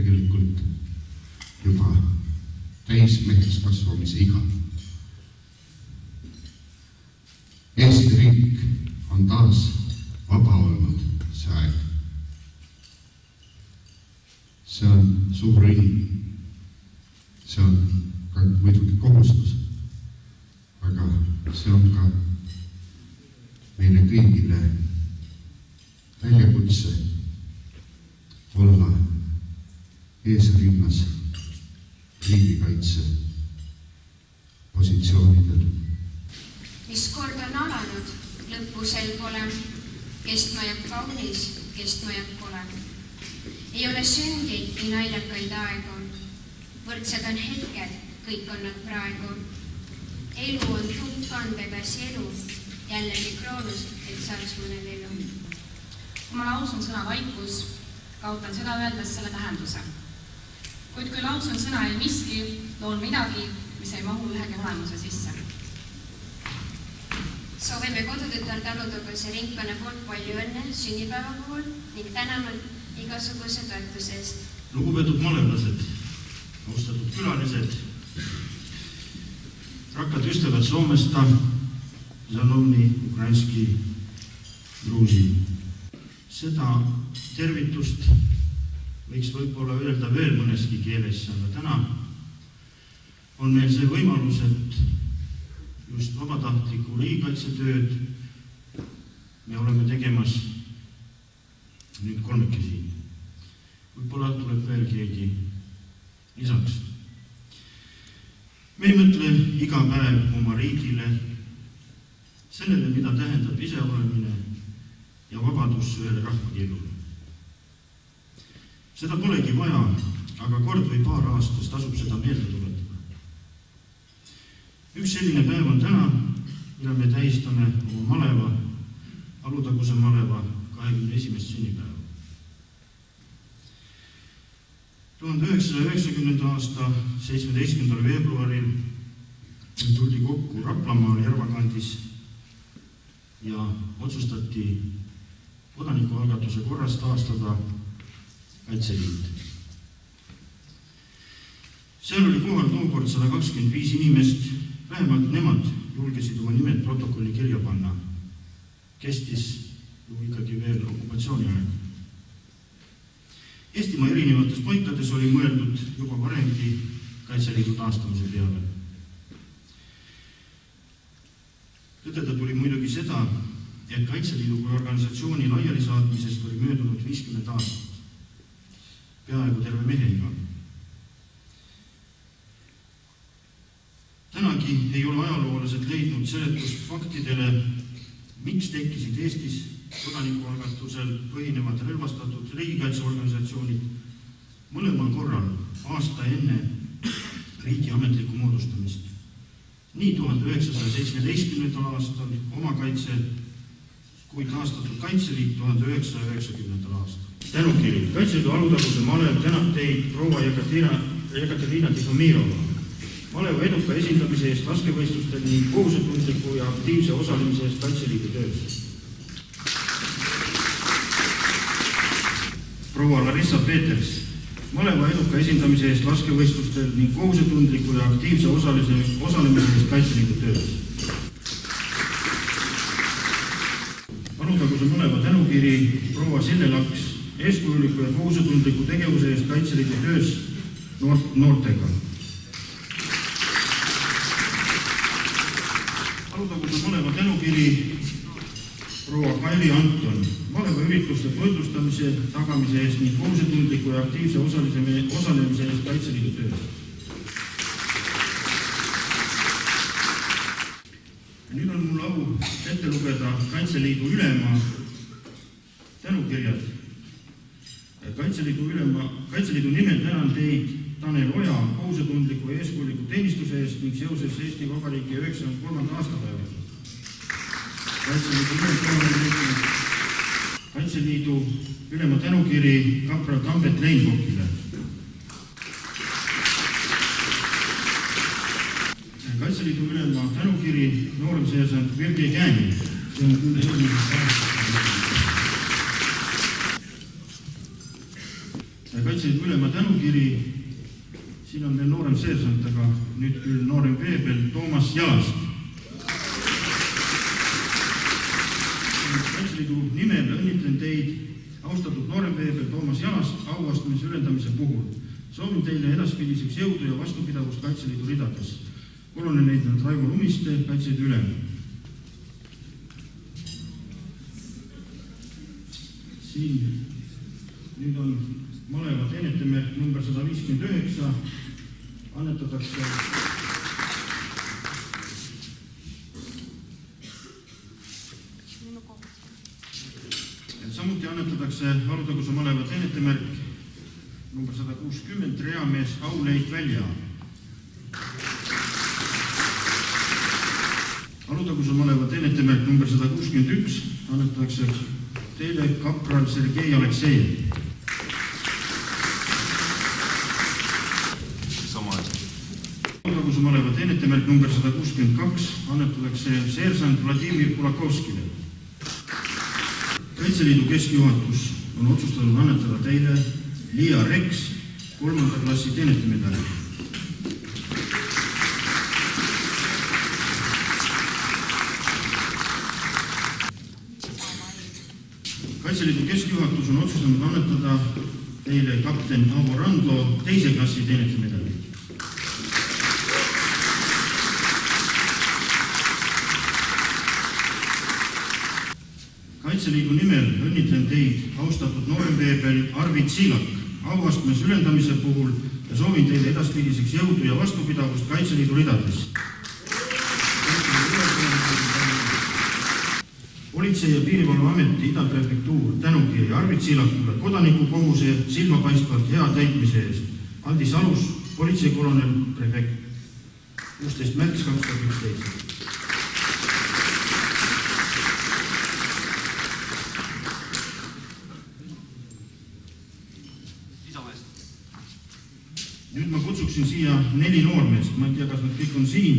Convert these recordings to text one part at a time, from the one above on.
tegelikult juba täismeheks kasvamise iga. Eesti riik on taas vaba olnud see aeg. See on suur õnn. See on ka muidugi kohustus, aga see on ka meile kõigile väljakutse olla eesrinnas riigikaitse positsioonidel. Mis kord on alanud, lõppu sel pole, kestma jääb kaunis, kestma jääb pole. Ei ole süngeid nii naljakaid aegu, võrdsed on hetked, kõik on nad praegu. Elu on tundkandegasi elu, jällegi kroonus, et saaks mõnel elu. Kui ma lausun sõna vaikus, kaotan seda öeldes selle tähenduse. Kuid kui lausun sõna ei miski, loon midagi, mis ei mahu ühegi olemuse sisse. Soovime kodutütar Talutaguse ringkonna poolt palju õnne sünnipäeva puhul ning täname igasuguse toetuse eest. Lugupeetud malevlased, austatud külalised, rakkad ystävät Suomesta, Zanovni, Ukrainski, Gruusi. Seda tervitust võiks võib-olla öelda veel mõneski keeles, aga täna on meil see võimalus, et just vabatahtliku riigikaitsetööd me oleme tegemas nüüd kolmekesi. Võib-olla tuleb veel keegi lisaks. Me ei mõtle iga päev oma riigile, sellele, mida tähendab iseolemine ja vabadus ühele rahvakeelule. Seda polegi vaja, aga kord või paar aastas tasub seda meelde tuletada. Üks selline päev on täna, mille me tähistame oma maleva, Alutaguse maleva 21. sünnipäeva. 1990. aasta 17. veebruaril tuldi kokku Raplamaal Järvakandis ja otsustati kodanikualgatuse korras taastada Kaitseliit. Seal oli kohal tookord 125 inimest, vähemalt nemad julgesid oma nimed protokolli kirja panna. Kestis ju ikkagi veel okupatsiooni aeg. Eestimaa erinevates paikades oli mõeldud juba varemgi Kaitseliidu taastamise peale. Tõdeda tuli muidugi seda, et Kaitseliidu kui organisatsiooni laiali saatmisest oli möödunud 50 aastat. Peaaegu terve meheiga. Tänagi ei ole ajaloolased leidnud seletust faktidele, miks tekkisid Eestis kodanikualgatusel põhinevad relvastatud riigikaitseorganisatsioonid mõlemal korral aasta enne riigi ametlikku moodustamist. Nii 1917. aastal omakaitse kui taastatud Kaitseliit 1990. aastal. Tänukiri. Kaitseliidu Alutaguse malev tänab teid proua Jekaterina Tihomirova. Maleva eduka esindamise eest laskevõistlustel ning kohusetundliku ja aktiivse osalemise eest Kaitseliidu töös. Proua Larissa Peters. Maleva eduka esindamise eest laskevõistlustel ning kohusetundliku ja aktiivse osalemise eest Kaitseliidu töös. Alutaguse maleva tänukiri proua Sille Laks. Eeskujuliku ja kohusetundliku tegevuse eest Kaitseliidu töös noortega. Alutaguse maleva tänukiri proua Kairi Anton. Maleva ürituste toitlustamise tagamise eest ning kohusetundliku ja aktiivse osalemise eest Kaitseliidu töös. Nüüd on mul au ette lugeda Kaitseliidu ülema tänukirjad. Kaitseliidu nimel tänan teid Tanel Oja kohusetundliku ja eeskujuliku teenistuse eest ning seoses Eesti Vabariigi 93. aastapäeva. Kaitseliidu ülema tänukiri kapral Tambet Leinbokile. Kaitseliidu ülema tänukiri nooremseersant Virgi Kääni. See on küll esimene Kaitseliidu ülema tänukiri tänukiri, siin on veel noorem seersant, aga nüüd küll noorem veebel Toomas Jalast. Kaitseliidu nimel õnnitlen teid, austatud noorem veebel Toomas Jalast, auastmise ülendamise puhul. Soovin teile edaspidiseks jõudu ja vastupidavust Kaitseliidu ridades. Kolonelleitnant Raivo Lumiste, Kaitseliidu ülem. Siin nüüd on maleva teenetemärk number 159, annetatakse samuti annetatakse Alutaguse maleva teenetemärk number 160 reamees Auleit Välja. Alutaguse maleva teenetemärk number 161 annetatakse teile kapral Sergei Aleksejev. Alutaguse maleva teenetemärk number 162 annetatakse seersant Vladimir Kulakovskile. Kaitseliidu keskjuhatus on otsustanud annetada teile Liia Reks 3. klassi teenetemedali. Kaitseliidu keskjuhatus on otsustanud annetada teile kapten Aavo Randlo 2. klassi teenetemedali. Kaitseliidu nimel õnnitlen teid, austatud nooremveebel Arvid Siilak, auastmes ülendamise puhul ja soovin teile edaspidiseks jõudu ja vastupidavust Kaitseliidu ridades. Politsei- ja Piirivalveameti Ida-prefektuur tänukiri Arvid Siilakule kodanikukohuse silmapaistvalt hea täitmise eest. Aldis Alus, politseikolonel prefekt, 16. märts 2011. Nüüd ma kutsuksin siia 4 noormeest, ma ei tea, kas nad kõik on siin.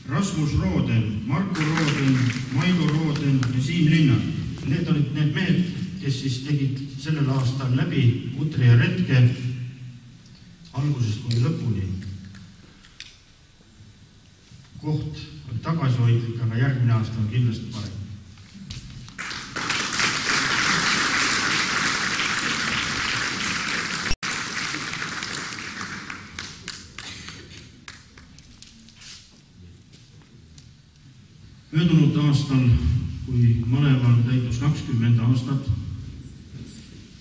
Rasmus Rooden, Marko Rooden, Maido Rooden ja Siim Linnar. Need olid need mehed, kes siis tegid sellel aastal läbi Utri ja Retke algusest kuni lõpuni. Koht on tagasihoidlik, aga järgmine aasta on kindlasti parem. Möödunud aastal, kui maleval täitus 20 aastat,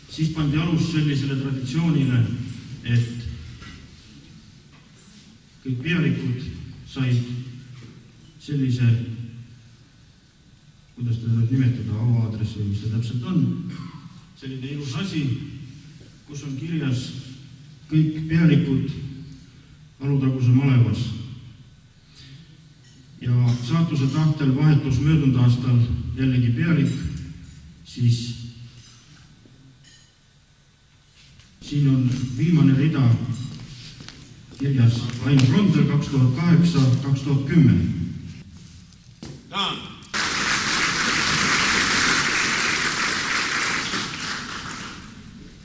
siis pandi alus sellisele traditsioonile, et kõik pealikud said sellise, kuidas teda nüüd nimetada, auaadressi või mis ta täpselt on, selline ilus asi, kus on kirjas kõik pealikud Alutaguse malevas. Ja saatuse tahtel vahetus möödunud aastal jällegi pealik, siis siin on viimane rida kirjas Ain Rondel 2008-2010. Ja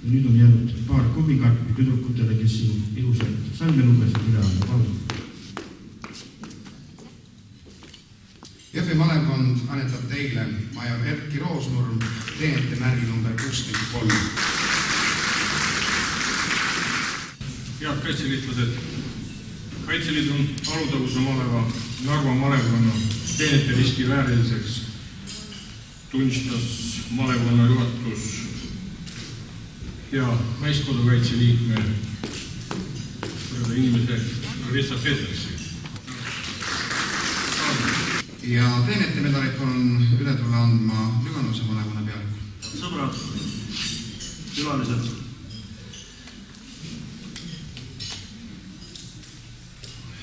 nüüd on jäänud paar kobikarpi tüdrukutele, kes siin ilusalt salme lugesid üle anda. Palun. Jõhvi malevkond annetab teile major Erkki Roosnurm teenetemärgi number 63. Head kaitseliitlased, Kaitseliidu Alutaguse maleva Narva malevkonna teeneteriski vääriliseks tunnistas malevkonna juhatus ja naiskodukaitse liikme inimese Rissa Petersi. Ja teenetemedalit on üle tulla andma Lüganuse malevkonna pealikul. Sõbrad, külalised.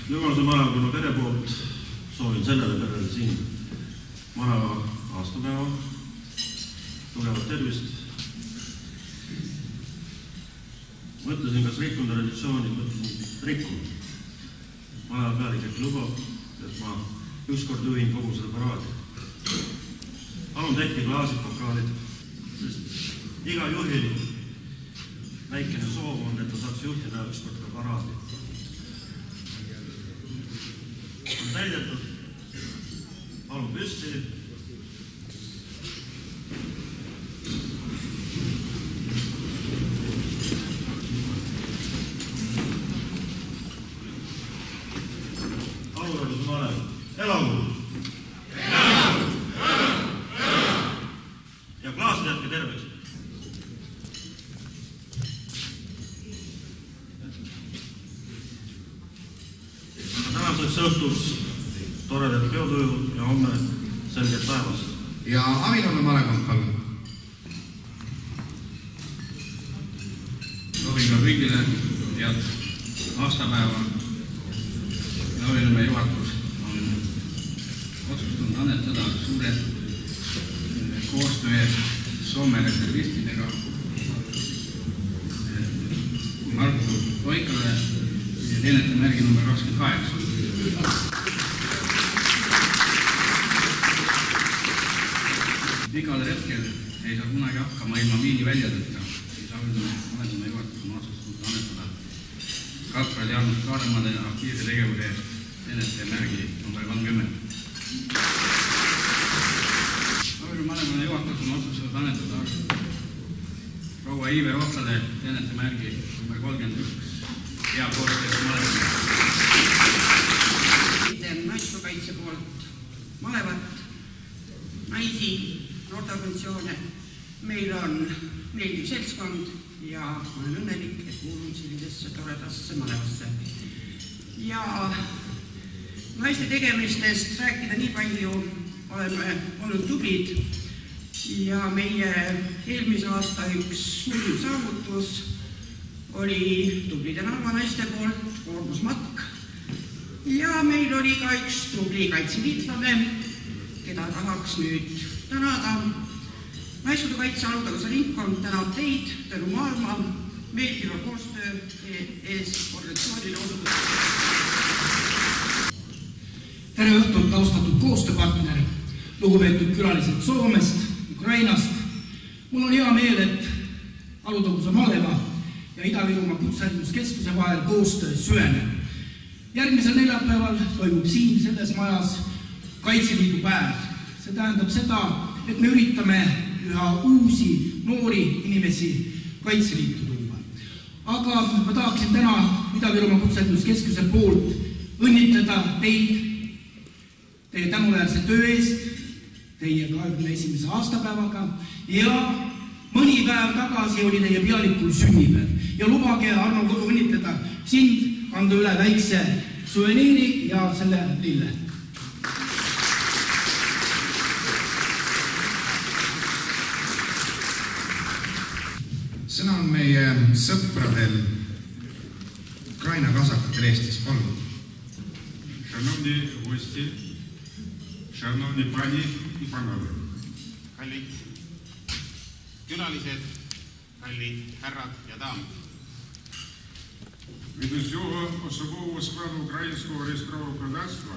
Lüganuse malevkonna pere poolt soovin sellele perele siin maleva aastapäeva, tugevat tervist. Mõtlesin, kas rikkunud traditsiooni, mõtlesin rikkunud. Maleva pealik äkki lubab, et ma ükskord juhin kogu seda paraadi. Palun tehke klaasid, pokaalid, sest iga juhil väikene soov on, et ta saaks ükskord ka paraadi. On täidetud. Palun püsti. Aluradus malev. Elagu! Ja klaas jätke terveks. Tänaseks õhtuks toredat peotuju ja homme selget päevast. Ja Avinurme malekond, palun. Soovin ka kõigile head aastapäeva. Avinurme juhatus on otsustanud annetada suure koostöö eest Soome reservistidega Marko Toikale ja teenete märgi number 28. Igal hetkel ei saa kunagi hakkama ilma miini väljadeta. Siis Avinurme juhatus on otsustanud annetada kapral Jaanus Kaaremaale aktiivse tegevuse eest teenete märgi number 30. Avinurme juhatus on otsustanud annetada proua Iive Rohtsale teenete märgi number 31. Hea koostöös Malevale. Naiskokaitse poolt Malevat, naisi, noorteorganisatsioone. Meil on meeldiv seltskond ja olen õnnelik, et kuulun sellisesse toredasse Malevasse. Ja naiste tegemistest rääkida nii palju, oleme olnud tublid ja meie eelmise aasta üks suurim saavutus oli tublide Narva naiste poolt koormusmatk ja meil oli ka üks tubli kaitseliitlane, keda tahaks nüüd tänada. Naiskodukaitse Alutaguse ringkond tänab teid tänu maailma meeldiva koostöö ees organisatsioonile osutud. Tere õhtult, austatud koostööpartner, lugupeetud külalised Soomest, Ukrainast. Mul on hea meel, et Alutaguse Maleva ja Ida-Virumaa Kutsehariduskeskuse vahel koostöö süveneb. Järgmisel neljapäeval toimub siin selles majas Kaitseliidu päev. See tähendab seda, et me üritame üha uusi noori inimesi Kaitseliitu tuua. Aga ma tahaksin täna Ida-Virumaa Kutsehariduskeskuse poolt õnnitleda teid teie tänuväärse töö eest, teie 21. aastapäevaga ja mõni päev tagasi oli teie pealikul sünnipäev. Ja lubage, Arno Kodu, õnnitleda sind, anda üle väikse suveniiri ja selle lille. Sõna on meie sõpradel Ukraina kasakatel Eestis, palun. Шановні гості, шановні пані і панове. Kallid külalised, kallid härrad ja daamid. Від усього особового складу Українського реєстрового козацтва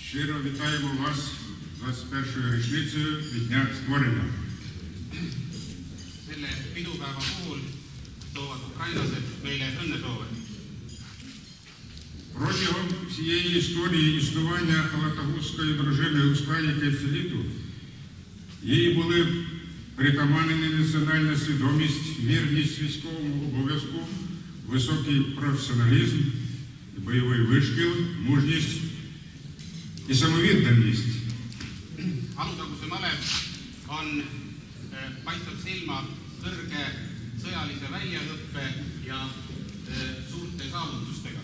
щиро вітаємо вас з 21-ю річницею від дня створення. Selle pidupäeva puhul toovad ukrainlased meile õnnesoove. Протягом всієї історії існування Алатагузької дружини у складі Кайцеліту їй були притаманені національна свідомість, вірність військовому обов'язку, високий професіоналізм, бойовий вишкіл, мужність і самовідданість. Alutaguse Malev on paistab silma kõrge sõjalise väljaõppe ja suurte saavutustega.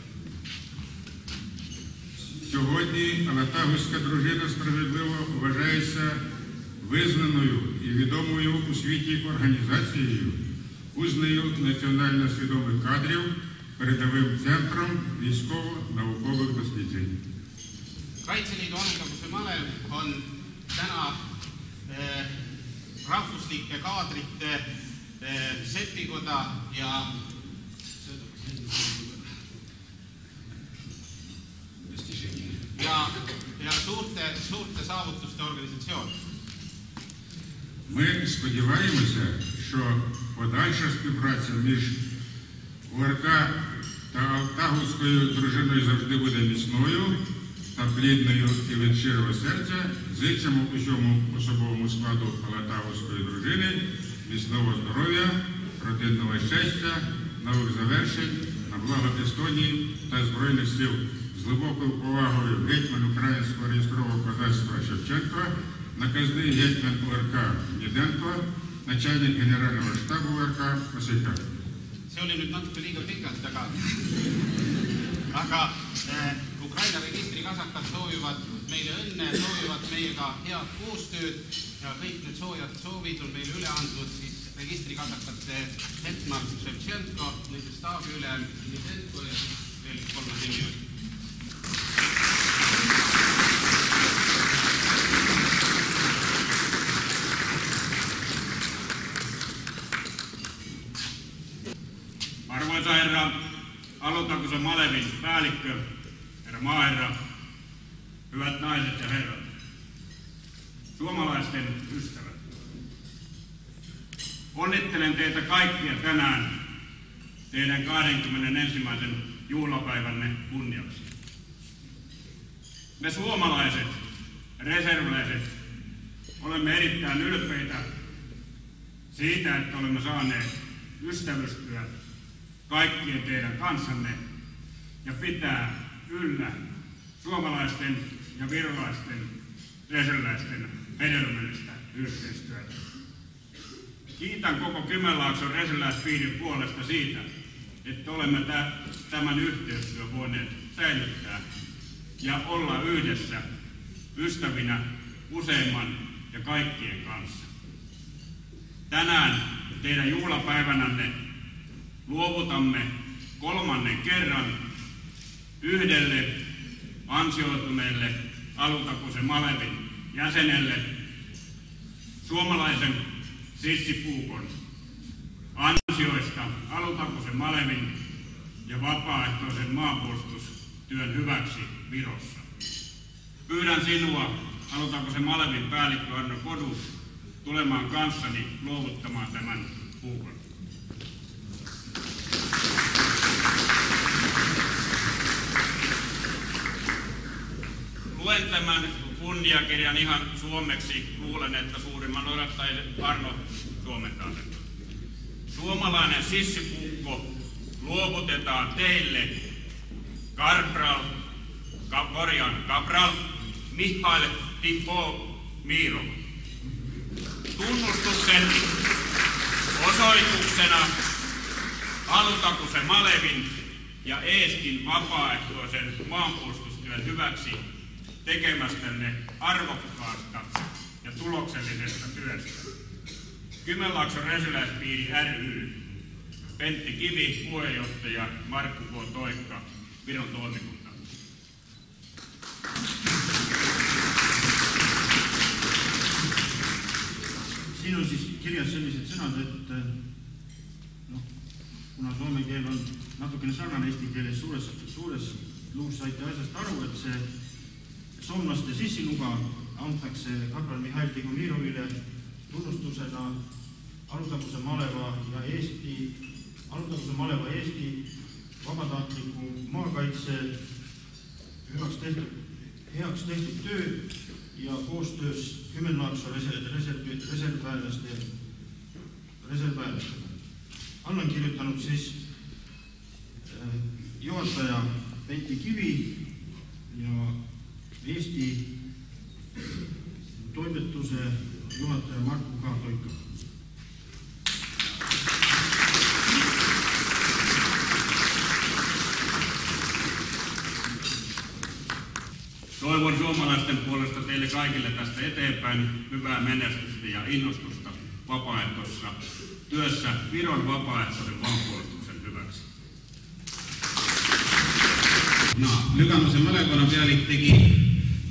Сьогодні Алатагузька дружина справедливо вважається визнаною і відомою у світі організацією, узною національно свідомих кадрів, передовим центром військово-наукових досліджень. Kaitseliidu Alutaguse Malev on täna rahvuslike kaadrite setikoda ja suurte saavutuste organisatsioon. Ми сподіваємося, що подальша співпраця між УРК Та гуською дружиною завжди буде міцною та плідною і від щирого серця зичимо усьому особовому складу Галатагівської дружини міцного здоров'я, родинного щастя, нових завершень на благо Естонії та Збройних сил. З глибокою повагою гетьман Українського реєстрового козацтва Шевченко, наказний гетьман УРК Ніденко, начальник генерального штабу УРК Осика. See oli nüüd natuke liiga pikalt, aga Ukraina registrikasakad soovivad meile õnne, soovivad meiega head koostööd ja kõik need soojad soovid on meile üle andnud siis registrikasakate hetman Ševtšenko, nende staabi ülem Nidenko ja veel 3 inimest. Arvoisa herra Alutakusen Malevin päällikkö, herra maaherra, hyvät naiset ja herrat, suomalaisten ystävät. Onnittelen teitä kaikkia tänään teidän 21. juhlapäivänne kunniaksi. Me suomalaiset, reserviläiset, olemme erittäin ylpeitä siitä, että olemme saaneet ystävystyä kaikkien teidän kanssanne ja pitää yllä suomalaisten ja virolaisten reserviläisten hedelmällistä yhteistyötä. Kiitän koko Kymenlaakson reserviläispiirin puolesta siitä, että olemme tämän yhteistyön voineet säilyttää ja olla yhdessä ystävinä useimman ja kaikkien kanssa. Tänään teidän juhlapäivänänne luovutamme 3. kerran yhdelle ansioituneelle Alutakusen Malevin jäsenelle suomalaisen sissipuukon ansioista Alutakusen Malevin ja vapaaehtoisen maanpuolustustyön hyväksi Virossa. Pyydän sinua, Alutakusen Malevin päällikkö Arno Kodu, tulemaan kanssani luovuttamaan tämän puukon. Luen tämän kunniakirjan ihan suomeksi. Luulen, että suurimman odottajan Arno suomentaa sen. Suomalainen sissipuukko luovutetaan teille Kapral Mihail Tihomiro. Tunnustuksen osoituksena Alutakusen Malevin ja Eestin vapaaehtoisen maanpuolustustyön hyväksi tekemästänne arvokkaasta ja tuloksellisesta työstä. Kymenlaakson reserviläispiiri ry, Pentti Kivi, puheenjohtaja, Markku K. Toikka, Viron toimikunta. Siin on siis kirjas sellised sõnad, et kuna soome keel on natukene sarnane eesti keeles suures luus saite asjast aru, et see soomlaste sissinuga antakse Kapral Mihail Tihomirovile tunnustusena Alutaguse Maleva Eesti vabatahtliku maakaitse heaks tehtud töö ja koostöös Kymenlaakso reservväelastega. Alla on kirjutanud siis juhataja Pentti Kivi ja Eesti toimetuse juhataja Markku K. Toikka. Toivon suomalaisten puolesta teille kaikille tästä eteenpäin hyvää menestystä ja innostusta vapaaehtoisessa työssä Viron vapaaehtoisen maanpuolustuksen hyväksi. No, Lüganuse malekonna pealik tegi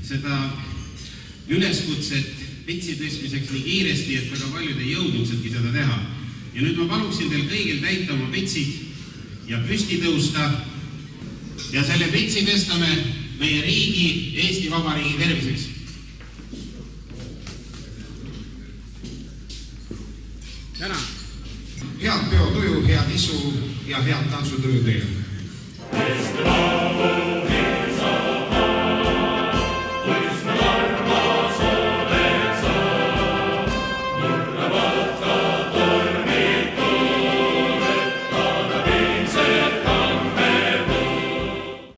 seda üleskutset pitsi tõstmiseks nii kiiresti, et väga paljud ei jõudnudki seda teha. Ja nüüd ma paluksin teil kõigil täita oma pitsid ja püsti tõusta ja selle pitsi tõstame meie riigi, Eesti Vabariigi terviseks. Tänan! Head peotuju, head isu ja head tantsutöö teile!